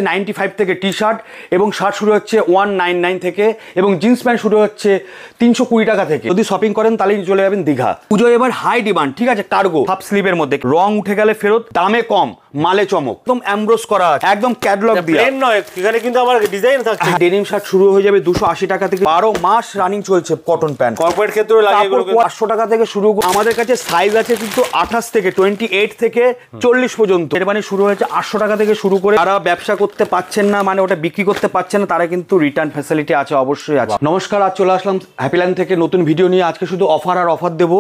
95 থেকে T shirt এবং shirt শুরু হচ্ছে 199 থেকে এবং জিন্স প্যান্ট শুরু হচ্ছে 320 টাকা থেকে। যদি শপিং করেন তাহলে চলে যাবেন দীঘা। পুজো এবার হাই ডিমান্ড, ঠিক আছে। কার্গো হাফ স্লিভের মধ্যে রং উঠে গেলে ফেরত, দামে কম, মালে চমক, একদম এমব্রোস করা আছে, একদম ক্যাটালগ দিয়ে, প্লেন নয়, এখানে কিন্তু আবার ডিজাইন থাকছে। ডেনিম শার্ট শুরু হয়ে যাবে 280 টাকা থেকে, 12 মাস রানিং চলছে কটন প্যান্ট। কর্পোরেট ক্ষেত্রে লাগে এগুলো 500 টাকা থেকে শুরু। আমাদের কাছে সাইজ আছে কিন্তু 28 থেকে 28 থেকে 40 পর্যন্ত। এর মানে শুরু হয়েছে 800 টাকা থেকে শুরু করে। যারা ব্যবসা করতে পাচ্ছেন না, মানে ওটা বিক্রি করতে পাচ্ছেন না, তারা কিন্তু রিটার্ন ফ্যাসিলিটি আছে, অবশ্যই আছে। নমস্কার, আজ চলে আসলাম হ্যাপিল্যান্ড থেকে নতুন ভিডিও নিয়ে। আজকে শুধু অফার আর অফার দেবো।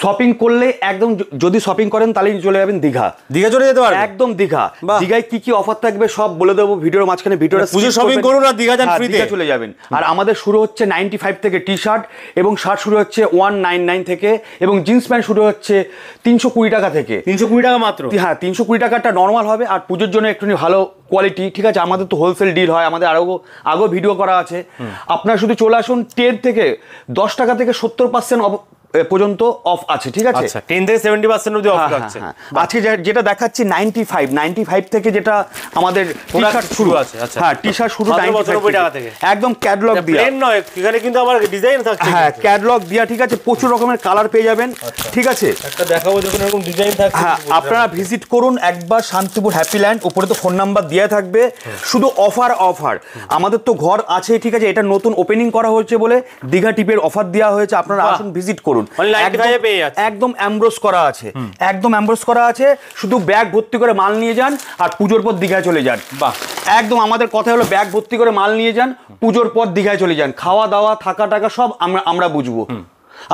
শপিং করলে একদম, যদি শপিং করেন তাহলে চলে যাবেন দীঘা। দীঘা চলে যেতে পারবেন একদম দীঘা। দীঘায় কি কি অফার থাকবে সব বলে দেবো ভিডিওর মাঝখানে। ভিডিওটা পুজো শপিং করুন আর দীঘা যান ফ্রিতে চলে যাবেন। আর আমাদের শুরু হচ্ছে 95 থেকে টি শার্ট এবং শার্ট শুরু হচ্ছে 199 থেকে এবং জিন্স প্যান্ট শুরু হচ্ছে 320 টাকা থেকে। 320 টাকা মাত্র? হ্যাঁ, 320 টাকাটা নর্মাল হবে। আর পুজোর জন্য একটু ভালো কোয়ালিটি, ঠিক আছে। আমাদের তো হোলসেল ডিল হয়, আমাদের আরও ভিডিও করা আছে। আপনারা শুধু চলে আসুন। 10 থেকে 10 টাকা থেকে 70% পর্যন্ত অফ আছে, ঠিক আছে। 10 থেকে 70% অবধি অফ থাকছে। আজকে যেটা দেখাচ্ছি 95 থেকে যেটা আমাদের টি-শার্ট শুরু আছে। আচ্ছা, হ্যাঁ, টি-শার্ট শুরু 95 টাকা থেকে, একদম ক্যাটালগ দিয়া, প্লেন নয়, এখানে কিন্তু আবার ডিজাইন থাকছে। হ্যাঁ, ক্যাটালগ দিয়া, ঠিক আছে। প্রচুর রকমের কালার পেয়ে যাবেন, ঠিক আছে। একটা দেখাবো, দেখুন এরকম ডিজাইন থাকছে। হ্যাঁ, আপনারা ভিজিট করুন একবার শান্তিপুর হ্যাপিল্যান্ড। উপরে তো ফোন নাম্বার দেয়া থাকবে। শুধু অফার। আমাদের তো ঘর আছে, ঠিক আছে। এটা নতুন ওপেনিং করা হয়েছে বলে দীঘা টিপের অফার দেওয়া হয়েছে। আপনারা আসুন, ভিজিট করুন। একদম এমব্রোস করা আছে, একদম এমব্রোস করা আছে। শুধু ব্যাগ ভর্তি করে মাল নিয়ে যান আর পুজোর পর দীঘায় চলে যান। বাহ, একদম আমাদের কথা হলো ব্যাগ ভর্তি করে মাল নিয়ে যান, পুজোর পর দীঘায় চলে যান। খাওয়া দাওয়া থাকা টাকা সব আমরা বুঝবো।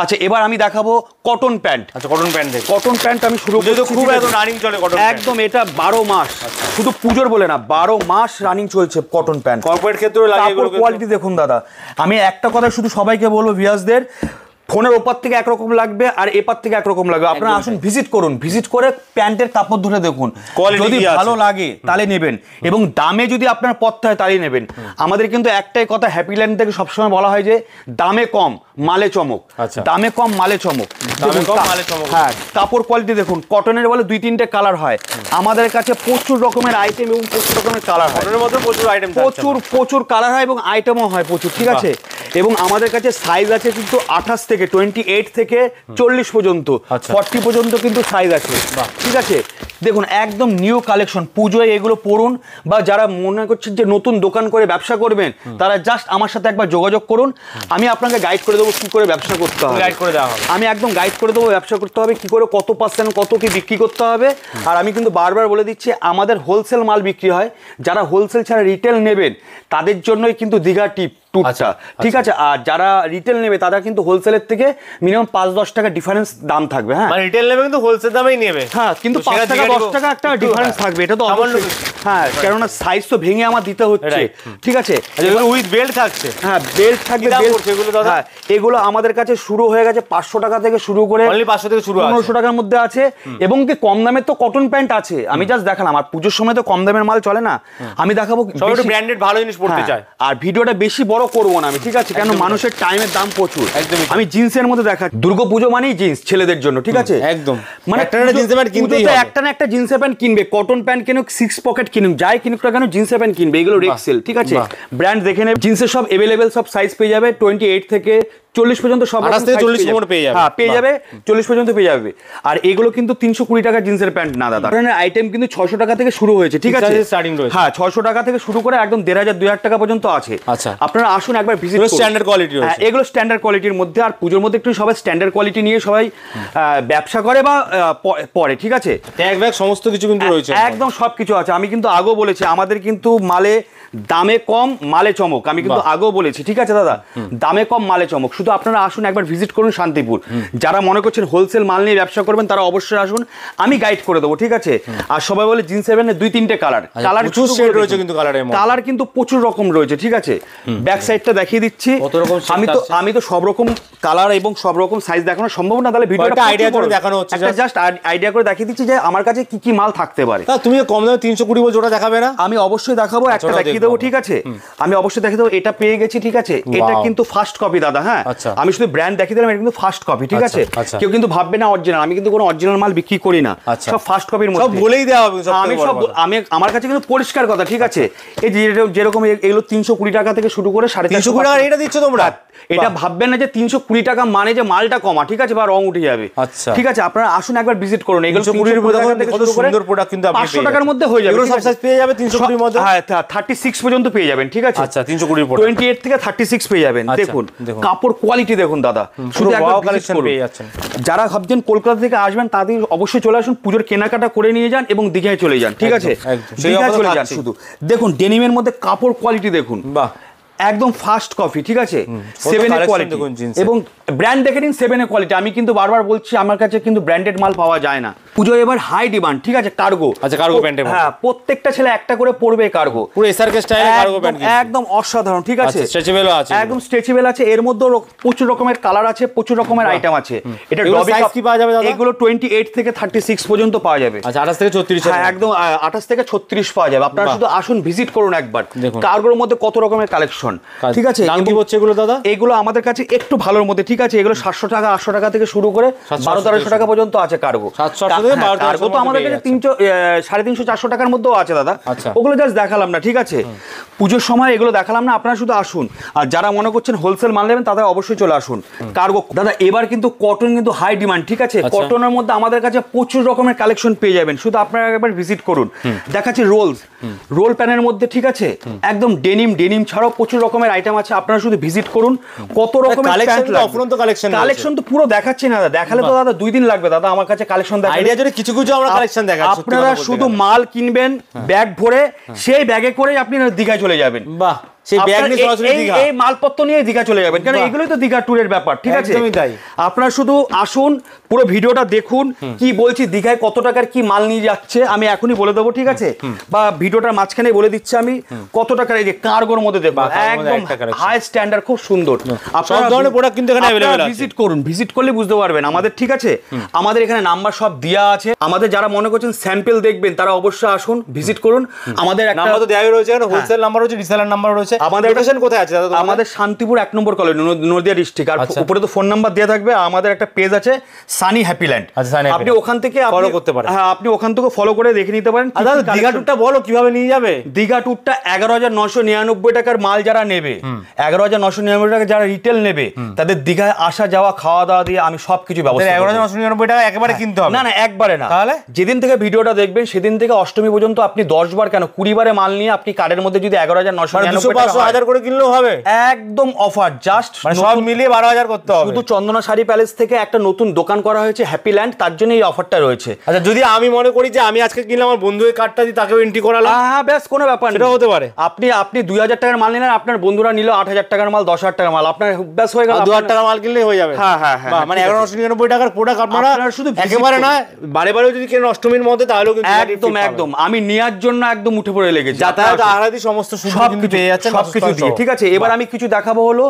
আচ্ছা, এবার আমি দেখাবো কটন প্যান্ট। আচ্ছা, কটন প্যান্ট দেখো। কটন প্যান্ট আমি শুরু করছি, খুব একদম রানিং চলে কটন প্যান্ট। একদম, এটা 12 মাস, শুধু পুজোর বলে না, 12 মাস রানিং চলছে কটন প্যান্ট। কর্পোরেট ক্ষেত্রে লাগে এগুলো। কোয়ালিটি দেখুন দাদা, আমি একটা কথা শুধু সবাইকে বলবো, ভিউয়ার্সদের, ফোনের ওপার থেকে একরকম লাগবে আর এপার থেকে একরকম লাগবে। আপনারা আসুন, ভিজিট করুন। ভিজিট করে প্যান্টের কাপড় ধরে দেখুন, যদি ভালো লাগে তাহলে নেবেন এবং দামে যদি আপনার পথ হয় তাহলেই নেবেন। আমাদের কিন্তু একটাই কথা হ্যাপিল্যান্ড থেকে সবসময় বলা হয় যে দামে কম মালে চমক। দামে কম মালে চমক। হ্যাঁ, কাপড় কোয়ালিটি দেখুন। কটনের বলে 2-3টে কালার হয়। আমাদের কাছে প্রচুর রকমের আইটেম এবং প্রচুর রকমের কালার হয়। প্রচুর কালার হয় এবং আইটেমও হয় প্রচুর, ঠিক আছে। এবং আমাদের কাছে সাইজ আছে কিন্তু 28 থেকে 28 থেকে 40 পর্যন্ত, 40 পর্যন্ত কিন্তু সাইজ আছে, ঠিক আছে। দেখুন, একদম নিউ কালেকশন। পুজোয় এগুলো পড়ুন, বা যারা মনে করছেন যে নতুন দোকান করে ব্যবসা করবেন, তারা জাস্ট আমার সাথে একবার যোগাযোগ করুন। আমি আপনাকে গাইড করে দেবো কি করে ব্যবসা করতে হবে। আমি একদম গাইড করে দেবো ব্যবসা করতে হবে কি করে, কত পার্সেন্ট কত কি বিক্রি করতে হবে। আর আমি কিন্তু বারবার বলে দিচ্ছি, আমাদের হোলসেল মাল বিক্রি হয়। যারা হোলসেল ছাড়া রিটেল নেবেন তাদের জন্যই কিন্তু দীঘা টিপ ট্যুরটা, ঠিক আছে। আর যারা রিটেল নেবে তারা কিন্তু হোলসেলের থেকে মিনিমাম 5-10 টাকা ডিফারেন্স দাম থাকবে। হ্যাঁ, রিটেল নেবে কিন্তু হোলসেল দামেই নেবে। হ্যাঁ, কিন্তু 5 টাকা 10 টাকা একটা ডিফারেন্স থাকবে, এটা তো অবশ্যই। হ্যাঁ, কেননা সাইজ তো ভেঙে আমার দিতে হচ্ছে, ঠিক আছে। উইথ বেল্ট থাকছে। হ্যাঁ, বেল্ট থাকবে। হ্যাঁ, এগুলো আমাদের কাছে শুরু হয়ে গেছে 500 টাকা থেকে শুরু করে 500 থেকে শুরু, 1500 টাকার মধ্যে আছে। এবং কি কম দামের তো কটন প্যান্ট আছে। আমি জাস্ট দেখালাম। আর পুজোর সময় তো কম দামের মাল চলে না, আমি দেখাবো ব্র্যান্ডেড ভালো জিনিস পড়তে চায়। আর ভিডিওটা বেশি বড় করবো না আমি, ঠিক আছে। কেন মানুষের টাইমের দাম প্রচুর। আমি জিন্সের মধ্যে দেখাচ্ছি। দুর্গাপুজো মানেই জিন্স ছেলেদের জন্য, ঠিক আছে। একদম, মানে একটা না একটা জিন্সের প্যান্ট কিনবে, কটন প্যান্ট কিনুক, 6 পকেট কিনুক, যাই কিনুক না কেন জিন্সের প্যান্ট কিনবে। এগুলো রেক্সেল, ঠিক আছে। ব্র্যান্ড দেখে নেবে। জিন্সের সব এভেলেবেল সব সাইজ পেয়ে যাবে। 28 থেকে 40 পর্যন্ত সব পেয়ে যাবে। হ্যাঁ, পেয়ে যাবে, 40 পর্যন্ত পেয়ে যাবে। আর এগুলো কিন্তু 320 টাকা জিন্সের প্যান্ট না দাদা। আইটেম কিন্তু 600 টাকা থেকে শুরু হয়েছে, ঠিক আছে। হ্যাঁ, 600 টাকা থেকে শুরু করে একদম 1500-2000 টাকা পর্যন্ত আছে। আচ্ছা, আপনারা আসুন একবার ভিজিট করুন। স্ট্যান্ডার্ড কোয়ালিটি, এগুলো স্ট্যান্ডার্ড কোয়ালিটির মধ্যে। আর পুজোর মধ্যে একটু সবাই স্ট্যান্ডার্ড কোয়ালিটি নিয়ে সবাই ব্যবসা করে বা পরে, ঠিক আছে। ট্যাগ ব্যাগ সমস্ত কিছু কিন্তু রয়েছে, একদম সবকিছু আছে। আমি কিন্তু আগেও বলেছি আমাদের কিন্তু মালে দামে কম মালে চমক। আমি কিন্তু আগেও বলেছি, ঠিক আছে দাদা, দামে কম মালে চমক। শুধু আপনারা আসুন একবার ভিজিট করুন শান্তিপুর। যারা মনে করছেন হোলসেল মাল নিয়ে ব্যবসা করবেন তারা অবশ্যই আসুন, আমি গাইড করে দেবো, ঠিক আছে। আর সবাই বলে জিন্স 7 2-3টে কালার রয়েছে কিন্তু কালার কিন্তু প্রচুর রকম রয়েছে, ঠিক আছে। ব্যাক সাইডটা দেখিয়ে দিচ্ছি। আমি তো সব রকম কালার এবং সব রকম সাইজ দেখানো সম্ভব না, তাহলে ভিডিওটা আইডিয়া করে দেখানো হচ্ছে, জাস্ট আইডিয়া করে দেখিয়ে দিচ্ছি যে আমার কাছে কি কি মাল থাকতে পারে। তুমি কম দামে 320 বলছো, ওটা দেখাবে না? আমি অবশ্যই দেখাবো, একটা দেখিয়ে দেবো, ঠিক আছে। আমি অবশ্যই দেখিয়ে দেবো। এটা পেয়ে গেছি, ঠিক আছে। এটা কিন্তু ফার্স্ট কপি দাদা। হ্যাঁ, আচ্ছা। আমি শুধু ব্র্যান্ড দেখিয়ে দিলাম, এটা কিন্তু ফার্স্ট কপি, ঠিক আছে? আচ্ছা। কেউ কিন্তু ভাববে না অরিজিনাল, আমি কিন্তু কোনো অরিজিনাল মাল বিক্রি করি না, আচ্ছা। সব ফার্স্ট কপির সব মধ্যে বলেই দেওয়া হবে, আমি আমার কাছে কিন্তু পরিষ্কার কথা, ঠিক আছে? এই যেরকম এগুলো 320 টাকা থেকে শুরু করে 320 টাকা এটা দিচ্ছ তোমরা? এটা ভাববেন না যে 320 টাকা মানে যে মালটা কমা, ঠিক আছে, বা রং উঠে যাবে, আচ্ছা। ঠিক আছে? আপনারা আসুন একবার ভিজিট করুন, এগুলো 320 টাকা থেকে কত সুন্দর প্রোডাক্ট কিন্তু আপনি 500 টাকার মধ্যে হয়ে যাবে, এগুলো সব সাইজ পেয়ে যাবে 320 এর মধ্যে। হ্যাঁ 36 পর্যন্ত পেয়ে যাবেন, ঠিক আছে? আচ্ছা 320 প্রোডাক্ট 28 থেকে 36 পেয়ে যাবেন। দেখুন কাপড় কোয়ালিটি দেখুন দাদা, শুধু একবার কালেকশন ভিজিট পেয়ে করুন। যাচ্ছেন। যারা ভাবছেন কলকাতা থেকে আসবেন তাদের অবশ্যই চলে আসুন, পুজোর কেনাকাটা করে নিয়ে যান এবং দীঘায় চলে যান, ঠিক আছে? দীঘায় চলে যান শুধু। দেখুন ডেনিমের মধ্যে কাপড় কোয়ালিটি দেখুন, বাহ, একদম ফার্স্ট কপি, ঠিক আছে? 7 এর কোয়ালিটি এবং ব্র্যান্ড দেখে নিন, 7 এর কোয়ালিটি। আমি কিন্তু বারবার বলছি আমার কাছে কিন্তু ব্র্যান্ডেড মাল পাওয়া যায় না। পুজো এবার হাই ডিমান্ড, ঠিক আছে? কার্গো, আচ্ছা কার্গো প্যান্ট, হ্যাঁ প্রত্যেকটা ছেলে একটা করে পরবে কার্গো, পুরো এসআরকে স্টাইলে কার্গো প্যান্ট, একদম অসাধারণ, ঠিক আছে? স্ট্রেচেবলও আছে, একদম স্ট্রেচেবল আছে, এর মধ্যে প্রচুর রকমের কালার আছে, প্রচুর রকমের আইটেম আছে। এটা ডবল সাইজ কি পাওয়া যাবে দাদা? এগুলো 28 থেকে 36 পর্যন্ত পাওয়া যাবে। আচ্ছা 28 থেকে 34, হ্যাঁ একদম 28 থেকে 36 পাওয়া যাবে। আপনারা শুধু আসুন ভিজিট করুন একবার, কার্গোর মধ্যে কত রকমের কালেকশন, ঠিক আছে? দাম কি হচ্ছে এগুলো দাদা? এগুলো আমাদের কাছে একটু ভালোর মধ্যে, ঠিক আছে? এগুলো 700 টাকা 800 টাকা থেকে শুরু করে 1200-1300 টাকা পর্যন্ত আছে কার্গো। 700 থেকে 1200 কার্গো তো আমাদের কাছে 350-400 টাকার মধ্যেও আছে দাদা। ওগুলো জাস্ট দেখালাম না, ঠিক আছে? পুজোর সময় এগুলো দেখালাম না, আপনারা শুধু আসুন। আর যারা মনে করছেন হোলসেল মাল নেবেন তারা অবশ্যই চলে আসুন কার্গো। দাদা এবার কিন্তু কটন কিন্তু হাই ডিমান্ড, ঠিক আছে? কটনের মধ্যে আমাদের কাছে প্রচুর রকমের কালেকশন পেয়ে যাবেন, শুধু আপনারা একবার ভিজিট করুন। দেখাচ্ছি রোল প্যানের মধ্যে, ঠিক আছে? একদম ডেনিম ছাড়াও প্রচুর রকমের আইটেম আছে, আপনারা শুধু ভিজিট করুন। কত রকমের কালেকশন তো পুরো দেখাচ্ছি না দাদা, দেখালে তো দাদা 2 দিন লাগবে দাদা আমার কাছে কালেকশন দেখা। আইডিয়া যদি কিছু আমরা কালেকশন দেখাচ্ছি, আপনারা শুধু মাল কিনবেন ব্যাগ ভরে, সেই ব্যাগে করে আপনি দীঘায় চলে যাবেবেন। বাহ, সেই ব্যাগ নিয়ে সরাসরি দীঘা, এই মালপত্র নিয়ে দীঘা চলে যাবেন, কারণ এগুলোই তো দীঘা ট্যুরের ব্যাপার, ঠিক আছে? একদমই তাই। আপনারা শুধু আসুন, পুরো ভিডিওটা দেখুন, কি বলছি দীঘায় কত টাকার কি মাল নিয়ে যাচ্ছে আমি এখনই বলে দেবো, ঠিক আছে? বা ভিডিওটার মাঝখানে বলে দিচ্ছি আমি কত টাকার। এই যে কার্গোর মধ্যে দেখুন একদম হাই স্ট্যান্ডার্ড, খুব সুন্দর। সব ধরনের প্রোডাক্ট কিন্তু এখানে अवेलेबल আছে, ভিজিট করুন, ভিজিট করলে বুঝতে পারবেন আমাদের, ঠিক আছে? আমাদের এখানে নাম্বার সব দেয়া আছে। আমাদের যারা মনে করছেন স্যাম্পল দেখবেন তারা অবশ্যই আসুন, ভিজিট করুন। আমাদের একটা নাম্বার তো দেওয়াই রয়েছে, এখানে হোলসেল নাম্বার রয়েছে, রিসেলার নাম্বার রয়েছে। আমাদের লোকেশন কোথায় আছে দাদা? আমাদের শান্তিপুর 1 নম্বর কলোনি, নদিয়া ডিস্ট্রিক্ট। আর উপরে তো ফোন নাম্বার দেওয়া থাকবে। আমাদের একটা পেজ আছে সানি হ্যাপিল্যান্ড, আপনি ওখান থেকে ফলো করতে পারেন। হ্যাঁ আপনি ওখান থেকে ফলো করে দেখে নিতে পারেন। দীঘা ট্যুরটা বলো কিভাবে নিয়ে যাবে? দীঘা ট্যুরটা 11,999 টাকার মাল যারা নেবে, 11,999 টাকা যারা রিটেল নেবে, তাদের দীঘায় আসা যাওয়া খাওয়া দাওয়া দিয়ে আমি সবকিছু ব্যবস্থা। 11,999 টাকা একেবারে কিনতে হবে? না না, একবারে না। তাহলে যেদিন থেকে ভিডিওটা দেখবেন সেদিন থেকে অষ্টমী পর্যন্ত আপনি 10 বার কেন 20 বারে মাল নিয়ে আপনি কার্ডের মধ্যে যদি 11,999 টাকা 1000 করে কিনলেও হবে, একদম অফার। জাস্ট সব মিলিয়ে 12,000 করতে হবে। শুধু চন্দনা শাড়ি প্যালেস থেকে একটা নতুন দোকান করা হয়েছে হ্যাপিল্যান্ড, তার জন্য এই অফারটা রয়েছে। আচ্ছা যদি আমি মনে করি যে আমি আজকে কিনলাম, আমার বন্ধুকে কার্ডটা দিই, তাকেও এন্ট্রি করালাম, হ্যাঁ ব্যাস কোনো ব্যাপার না, সেটা হতে পারে। আপনি 2000 টাকার মাল নিলেন, আপনার বন্ধুরা নিল 8000 টাকার মাল, 10,000 টাকার মাল, আপনার ব্যাস হয়ে গেল। 2000 টাকা মাল কিনলেই হয়ে যাবে। হ্যাঁ হ্যাঁ হ্যাঁ, মানে 11,999 টাকার প্রোডাক্ট আপনারা শুধু একেবারে না, বারে বারে যদি কেন অষ্টমীর মধ্যে, তাহলেও কিন্তু একদম আমি নেওয়ার জন্য একদম উঠে পড়ে লেগেছি। যাতায়াত আহারাদি সমস্ত সুবিধা পেয়ে যাচ্ছেন সবকিছু দিয়ে, ঠিক আছে? এবার আমি কিছু দেখাবো হলো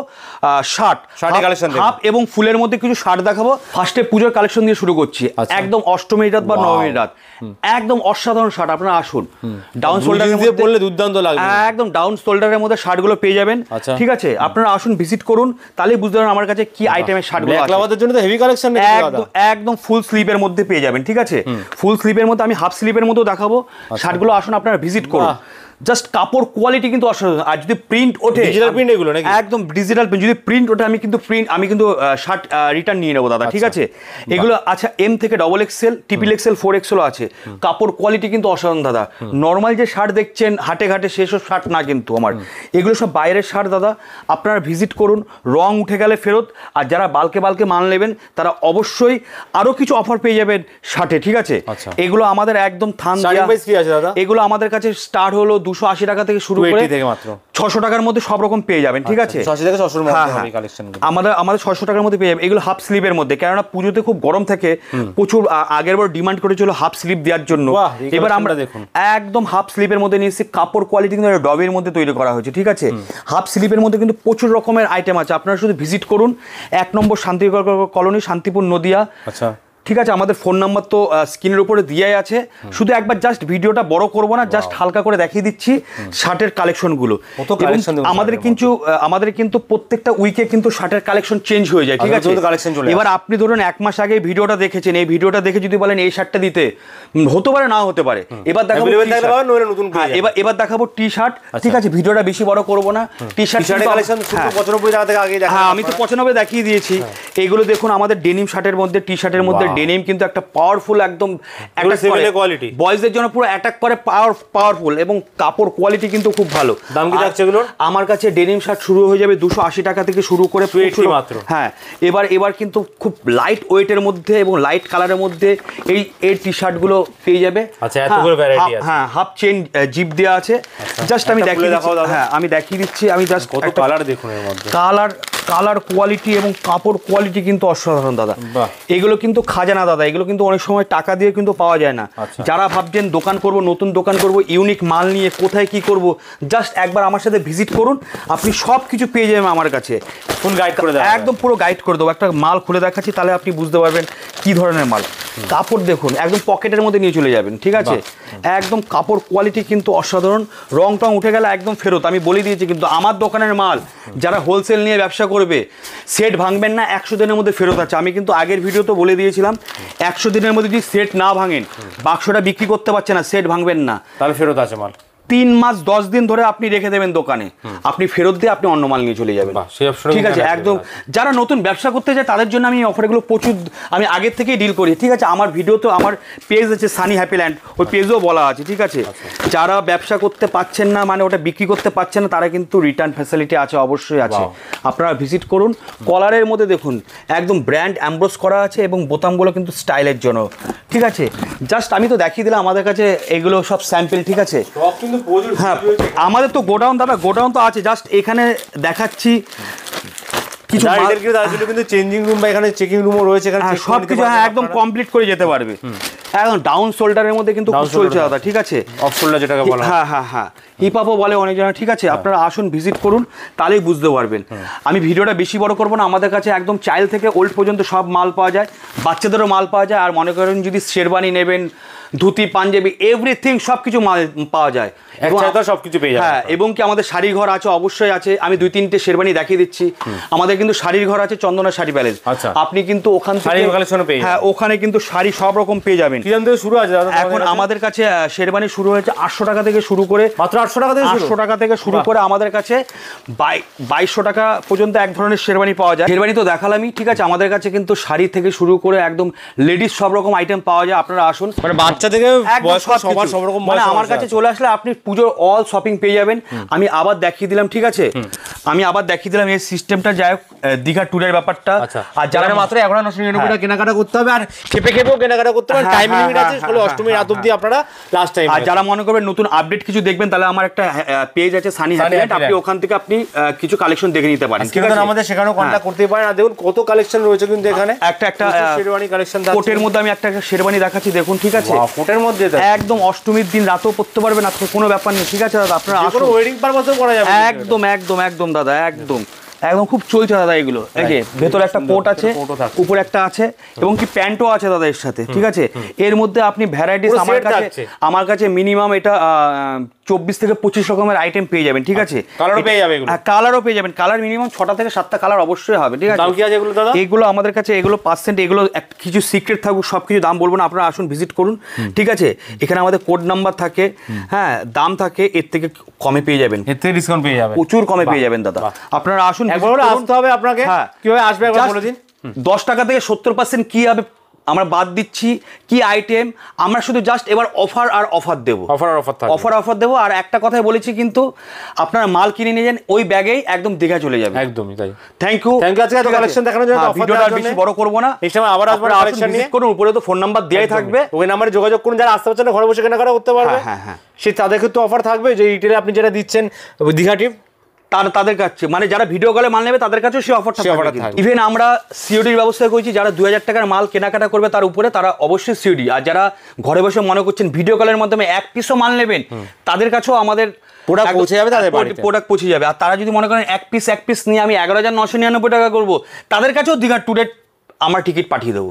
শার্টের কালেকশন, হাফ এবং ফুলের মধ্যে কিছু শার্ট দেখাবো। ফার্স্টে পুজোর কালেকশন দিয়ে শুরু করছি, একদম অষ্টমীর রাত বা নবমীর রাত, একদম অসাধারণ শার্ট। আপনারা আসুন, ডাউন শোল্ডারের মধ্যে পরলে দুর্দান্ত লাগবে, একদম ডাউন শোল্ডারের মধ্যে শার্টগুলো পেয়ে যাবেন, ঠিক আছে? আপনারা আসুন ভিজিট করুন, তাহলেই বুঝতে পারবেন আমার কাছে কি আইটেমের শার্টগুলো আছে। ব্ল্যাক জন্য তো হেভি কালেকশন, একদম ফুল স্লিভের মধ্যে পেয়ে যাবেন, ঠিক আছে? ফুল স্লিভের মধ্যে আমি হাফ স্লিভের মধ্যেও দেখাবো শার্টগুলো। আসুন আপনারা ভিজিট করুন, জাস্ট কাপড় কোয়ালিটি কিন্তু অসাধারণ। আর যদি প্রিন্ট ওঠে, ডিজিটাল প্রিন্ট এগুলো নাকি? একদম ডিজিটাল প্রিন্ট, যদি প্রিন্ট ওঠে আমি কিন্তু শার্ট রিটার্ন নিয়ে নেবো দাদা, ঠিক আছে? এগুলো আচ্ছা এম থেকে XXL, XXL 4XL আছে। কাপড় কোয়ালিটি কিন্তু অসাধারণ দাদা। নর্মাল যে শার্ট দেখছেন হাটে ঘাটে সেসব শার্ট না কিন্তু আমার, এগুলো সব বাইরের শার্ট দাদা। আপনারা ভিজিট করুন, রং উঠে গেলে ফেরত। আর যারা বালকে মাল নেবেন তারা অবশ্যই আরো কিছু অফার পেয়ে যাবেন শার্টে, ঠিক আছে? এগুলো আমাদের একদম থান দেয়া। এগুলো আমাদের কাছে স্টার্ট হলো 280 টাকা থেকে শুরু করে মাত্র 600 টাকার মধ্যে সব রকম পেয়ে যাবেন, ঠিক আছে? 600 থেকে 600 এর মধ্যে হবে কালেকশনগুলো। আমাদের 600 টাকার মধ্যে পেয়ে যাবেন। এগুলো হাফ স্লিভের মধ্যে, কেননা পুজোতে খুব গরম থাকে, প্রচুর আগের বার ডিমান্ড করেছিল হাফ স্লিভ দেওয়ার জন্য। এবার আমরা দেখুন একদম হাফ স্লিভের মধ্যে নিয়েছি। কাপড় কোয়ালিটি কিন্তু ডবের মধ্যে তৈরি করা হয়েছে, ঠিক আছে? হাফ স্লিভের মধ্যে কিন্তু প্রচুর রকমের আইটেম আছে। আপনারা শুধু ভিজিট করুন। 1 নম্বর শান্তিপুর কলোনি, শান্তিপুর নদিয়া। আচ্ছা ঠিক আছে, আমাদের ফোন নাম্বার তো স্ক্রিনের উপরে দিয়েই আছে, শুধু একবার জাস্ট ভিডিওটা বড় করবো না, জাস্ট হালকা করে দেখিয়ে দিচ্ছি শার্টের কালেকশনগুলো। আমাদের কিন্তু প্রত্যেকটা উইকে কিন্তু শার্টের কালেকশন চেঞ্জ হয়ে যায়, ঠিক আছে। এবার আপনি ধরুন 1 মাস আগে ভিডিওটা দেখেছেন, এই ভিডিওটা দেখে যদি বলেন এই শার্টটা দিতে, হতে পারে নাও হতে পারে। এবার দেখাবো এবার দেখাবো টি শার্ট, ঠিক আছে, ভিডিওটা বেশি বড় করবো না। টি শার্ট কালেকশন 95 টাকা থেকে আগে দেখা, হ্যাঁ আমি তো 95 দেখিয়ে দিয়েছি। এইগুলো দেখুন আমাদের ডেনিম শার্টের মধ্যে, টি শার্টের মধ্যে ডেনিম কিন্তু একটা পাওয়ারফুল, একদম কোয়ালিটি, বয়েজদের জন্য পুরো অ্যাটাক করে, পাওয়ারফুল, এবং কাপড় কোয়ালিটি কিন্তু খুব ভালো। দাম কি থাকছে এগুলোর? আমার কাছে ডেনিম শার্ট শুরু হয়ে যাবে 280 টাকা থেকে শুরু করে মাত্র। হ্যাঁ, এবার কিন্তু খুব লাইট ওয়েটের মধ্যে এবং লাইট কালারের মধ্যে এই টি শার্টগুলো পেয়ে যাবে। আচ্ছা, এতগুলো ভ্যারাইটি আছে। হ্যাঁ, হাফ চেইন জিপ দেওয়া আছে। জাস্ট আমি দেখিয়ে দিচ্ছি, হ্যাঁ আমি দেখিয়ে দিচ্ছি। আমি জাস্ট কত কালার দেখুন এর মধ্যে, কালার কোয়ালিটি এবং কাপড় কোয়ালিটি কিন্তু অসাধারণ দাদা। এগুলো কিন্তু খাজানা দাদা, এগুলো কিন্তু অনেক সময় টাকা দিয়ে কিন্তু পাওয়া যায় না। যারা ভাবছেন দোকান করব, নতুন দোকান করব, ইউনিক মাল নিয়ে কোথায় কি করব, জাস্ট একবার আমার সাথে ভিজিট করুন, আপনি সব কিছু পেয়ে যাবেন আমার কাছে। ফুল গাইড করে দেবো, একদম পুরো গাইড করে দেবো। একটা মাল খুলে দেখাচ্ছি, তাহলে আপনি বুঝতে পারবেন কি ধরনের মাল। কাপড় দেখুন, একদম পকেটের মধ্যে নিয়ে চলে যাবেন, ঠিক আছে। একদম কাপড় কোয়ালিটি কিন্তু অসাধারণ, রং টং উঠে গেলে একদম ফেরত, আমি বলে দিয়েছি। কিন্তু আমার দোকানের মাল যারা হোলসেল নিয়ে ব্যবসা করবে, সেট ভাঙবেন না, 100 দিনের মধ্যে ফেরত আছে। আমি কিন্তু আগের ভিডিওতে বলে দিয়েছিলাম, 100 দিনের মধ্যে যদি সেট না ভাঙেন, বাক্সটা বিক্রি করতে পারছে না, সেট ভাঙবেন না, তাহলে ফেরত আছে মাল। 3 মাস 10 দিন ধরে আপনি রেখে দেবেন দোকানে, আপনি ফেরত দিয়ে আপনি অন্য মাল নিয়ে চলে যাবেন, ঠিক আছে। একদম যারা নতুন ব্যবসা করতে চায় তাদের জন্য আমি অফারগুলো প্রচুর আমি আগের থেকেই ডিল করি, ঠিক আছে। আমার ভিডিও তো, আমার পেজ আছে সানি হ্যাপিল্যান্ড, ওই পেজেও বলা আছে, ঠিক আছে। যারা ব্যবসা করতে পারছেন না, মানে ওটা বিক্রি করতে পারছেন না, তারা কিন্তু রিটার্ন ফ্যাসিলিটি আছে, অবশ্যই আছে। আপনারা ভিজিট করুন। কলারের মধ্যে দেখুন একদম ব্র্যান্ড এমব্রস করা আছে, এবং বোতামগুলো কিন্তু স্টাইলের জন্য, ঠিক আছে। জাস্ট আমি তো দেখিয়ে দিলাম, আমাদের কাছে এগুলো সব স্যাম্পল, ঠিক আছে। হ্যাঁ, আমাদের তো গোডাউন দাদা, গোডাউন তো আছে, জাস্ট এখানে দেখাচ্ছি কিছু কিন্তু চেঞ্জিং রুম বা এখানে চেকিং রুমও রয়েছে, এখানে সব কিছু একদম কমপ্লিট করে যেতে পারবে। একদম ডাউন শোল্ডারের মধ্যে কিন্তু চলছে দাদা, ঠিক আছে। অফ শোল্ডার যেটাকে বলা হয়, হ্যাঁ হিপ হপও বলে অনেকজন, ঠিক আছে। আপনারা আসুন, ভিজিট করুন, তাহলেই বুঝতে পারবেন। আমি ভিডিওটা বেশি বড় করবো না। আমাদের কাছে একদম চাইল্ড থেকে ওল্ড পর্যন্ত সব মাল পাওয়া যায়, বাচ্চাদেরও মাল পাওয়া যায়। আর মনে করেন যদি শেরবানি নেবেন, ধুতি, পাঞ্জাবি, এভরিথিং সব কিছু মাল পাওয়া যায়, সবকিছু পেয়ে যায়। হ্যাঁ, এবং কি আমাদের শাড়ির ঘর আছে, অবশ্যই আছে। আমি 2-3টে শেরবানি দেখিয়ে দিচ্ছি। আমাদের কিন্তু শাড়ির ঘর আছে, চন্দনা শাড়ি প্যালেস। আপনি কিন্তু ওখান থেকে, হ্যাঁ ওখানে কিন্তু শাড়ি সব রকম পেয়ে যাবেন। শুরু আছে এখন আমাদের কাছে শেরবানি শুরু হয়েছে 800 টাকা থেকে শুরু করে, মাত্র 800 টাকা থেকে শুরু করে আমাদের কাছে 2200 টাকা পর্যন্ত এক ধরনের শেরবানি পাওয়া যায়। শেরবানি তো দেখালামই, ঠিক আছে। আমাদের কাছে কিন্তু শাড়ি থেকে শুরু করে একদম লেডিস সব রকম আইটেম পাওয়া যায়। আপনারা আসুন, মানে বাচ্চা থেকে সবার সব রকম, মানে আমার কাছে চলে আসলে আপনি পুজোর অল শপিং পেয়ে যাবেন। আমি আবার দেখিয়ে দিলাম, ঠিক আছে। আমি আবার দেখিয়ে দিলাম এই সিস্টেমটা, যাই হোক দীঘা ট্যুরের ব্যাপারটা। আর যারা মাত্র 1199 টাকা কেনাকাটা করতে হবে, আর খেপেও কেনাকাটা করতে হবে, টাইম লিমিট আছে, অষ্টমীর রাত অবধি আপনারা লাস্ট টাইম। আর যারা মনে করবেন নতুন আপডেট কিছু দেখবেন, তাহলে আমার একটা পেজ আছে সানি হ্যাপিল্যান্ড, আপনি ওখান থেকে আপনি কিছু কালেকশন দেখে নিতে পারেন, ঠিক আছে। আমাদের সেখানেও কন্টাক্ট করতে পারেন। আর দেখুন কত কালেকশন রয়েছে কিন্তু এখানে। একটা শেরওয়ানি কালেকশন, কোটের মধ্যে আমি একটা শেরওয়ানি দেখাচ্ছি, দেখুন, ঠিক আছে। কোটের মধ্যে একদম অষ্টমীর দিন রাতেও পরতে পারবেন, আপনি কোনো ব্যাপার নেই, ঠিক আছে দাদা। আপনারা আসুন, ওয়েডিং পারপাসেও পরা যাবে। একদম দাদা, একদম খুব চলছে দাদা এগুলো। ভেতরে একটা কোট আছে, উপরে একটা আছে, এবং কি প্যান্টও আছে দাদা এর সাথে, ঠিক আছে। এর মধ্যে আপনি ভ্যারাইটিস আমার কাছে মিনিমাম এটা 24 থেকে 25 রকমের আইটেম পেয়ে যাবেন, ঠিক আছে। কালারও পেয়ে যাবেন, কালারও পেয়ে যাবেন। কালার মিনিমাম 6টা থেকে 7টা কালার অবশ্যই হবে, ঠিক আছে। দাম কি আছে এগুলো দাদা? এগুলো আমাদের কাছে এগুলো পার্সেন্ট, এগুলো কিছু সিক্রেট থাকুক, সব কিছু দাম বলবো না, আপনারা আসুন, ভিজিট করুন, ঠিক আছে। এখানে আমাদের কোড নাম্বার থাকে, হ্যাঁ দাম থাকে, এর থেকে কমে পেয়ে যাবেন, এর থেকে ডিসকাউন্ট পেয়ে যাবেন, প্রচুর কমে পেয়ে যাবেন দাদা। আপনারা আসুন, একবার আসতে হবে আপনাকে। কিভাবে আসবে একবার বলে দিন। 10 টাকা থেকে 70% কি হবে আমরা বাদ দিচ্ছি, কি আইটেম আমরা শুধু জাস্ট এবার অফার দেবো, অফার দেবো। আর একটা কথাই বলেছি, কিন্তু আপনারা মাল কিনে নিয়ে যান, ওই ব্যাগেই একদম দীঘা চলে যাবে। একদমই তাই। থ্যাংক ইউ আজকে এত কালেকশন দেখানোর জন্য। ভিডিওটা বেশি বড় করব না, এই সময় আবার আসবেন, কালেকশন নিয়ে করুন। উপরে তো ফোন নাম্বার দেয়াই থাকবে, ওই নম্বরে যোগাযোগ করুন। যারা আসতে পারছেন না, ঘরে বসে কেনাকাটা করতে পারবে, হ্যাঁ সে তাদের ক্ষেত্রে অফার থাকবে। যে রিটেলে আপনি যেটা দিচ্ছেন দীঘা টিপ, তাদের কাছে, মানে যারা ভিডিও কলে মাল নেবে তাদের কাছেও সেই অফারটা থাকবে। ইভেন আমরা সিওডির ব্যবস্থা করেছি, যারা 2000 টাকার মাল কেনাকাটা করবে তার উপরে, তারা অবশ্যই সিওডি। আর যারা ঘরে বসে মনে করছেন ভিডিও কলের মাধ্যমে 1 পিসও মাল নেবেন, তাদের কাছেও আমাদের প্রোডাক্ট পৌঁছে যাবে, তাদের প্রোডাক্ট পৌঁছে যাবে। আর তারা যদি মনে করেন 1 পিস নিয়ে আমি 11,999 টাকা করবো, তাদের কাছেও দীঘা ট্যুরের আমরা টিকিট পাঠিয়ে দেবো।